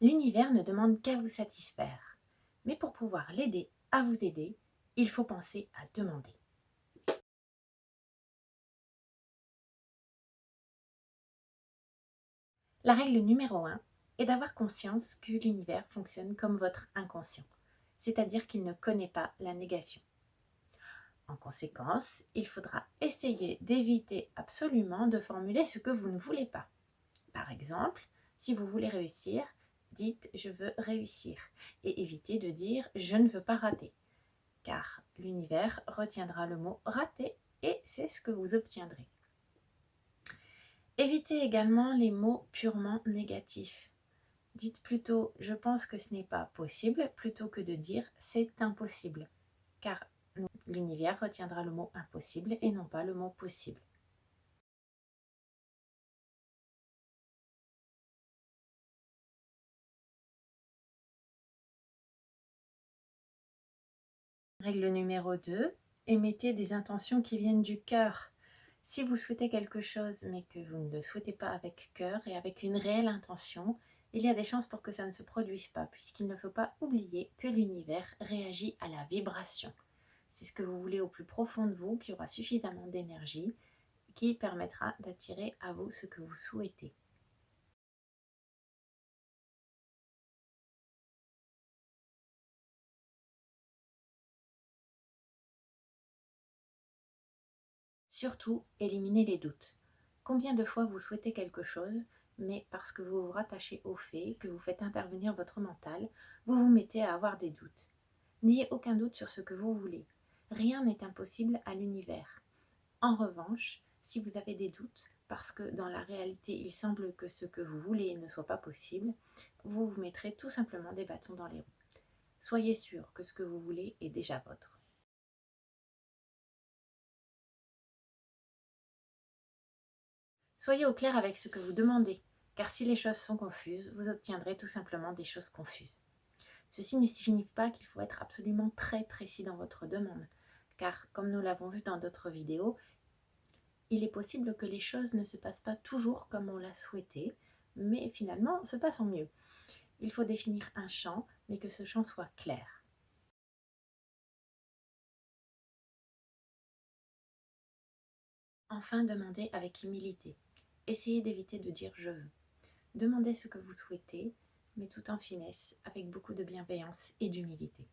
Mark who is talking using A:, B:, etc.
A: L'univers ne demande qu'à vous satisfaire. Mais pour pouvoir l'aider à vous aider, il faut penser à demander. La règle numéro 1 est d'avoir conscience que l'univers fonctionne comme votre inconscient, c'est-à-dire qu'il ne connaît pas la négation. En conséquence, il faudra essayer d'éviter absolument de formuler ce que vous ne voulez pas. Par exemple, si vous voulez réussir, dites « je veux réussir » et évitez de dire « je ne veux pas rater » car l'univers retiendra le mot « rater » et c'est ce que vous obtiendrez. Évitez également les mots purement négatifs. Dites plutôt « je pense que ce n'est pas possible » plutôt que de dire « c'est impossible » car l'univers retiendra le mot « impossible » et non pas le mot « possible ». Règle numéro 2, émettez des intentions qui viennent du cœur. Si vous souhaitez quelque chose mais que vous ne le souhaitez pas avec cœur et avec une réelle intention, il y a des chances pour que ça ne se produise pas puisqu'il ne faut pas oublier que l'univers réagit à la vibration. C'est ce que vous voulez au plus profond de vous qui aura suffisamment d'énergie qui permettra d'attirer à vous ce que vous souhaitez. Surtout, éliminez les doutes. Combien de fois vous souhaitez quelque chose, mais parce que vous vous rattachez au fait, que vous faites intervenir votre mental, vous vous mettez à avoir des doutes. N'ayez aucun doute sur ce que vous voulez. Rien n'est impossible à l'univers. En revanche, si vous avez des doutes, parce que dans la réalité il semble que ce que vous voulez ne soit pas possible, vous vous mettrez tout simplement des bâtons dans les roues. Soyez sûr que ce que vous voulez est déjà vôtre. Soyez au clair avec ce que vous demandez, car si les choses sont confuses, vous obtiendrez tout simplement des choses confuses. Ceci ne signifie pas qu'il faut être absolument très précis dans votre demande, car comme nous l'avons vu dans d'autres vidéos, il est possible que les choses ne se passent pas toujours comme on l'a souhaité, mais finalement se passent en mieux. Il faut définir un champ, mais que ce champ soit clair. Enfin, demandez avec humilité. Essayez d'éviter de dire « je veux ». Demandez ce que vous souhaitez, mais tout en finesse, avec beaucoup de bienveillance et d'humilité.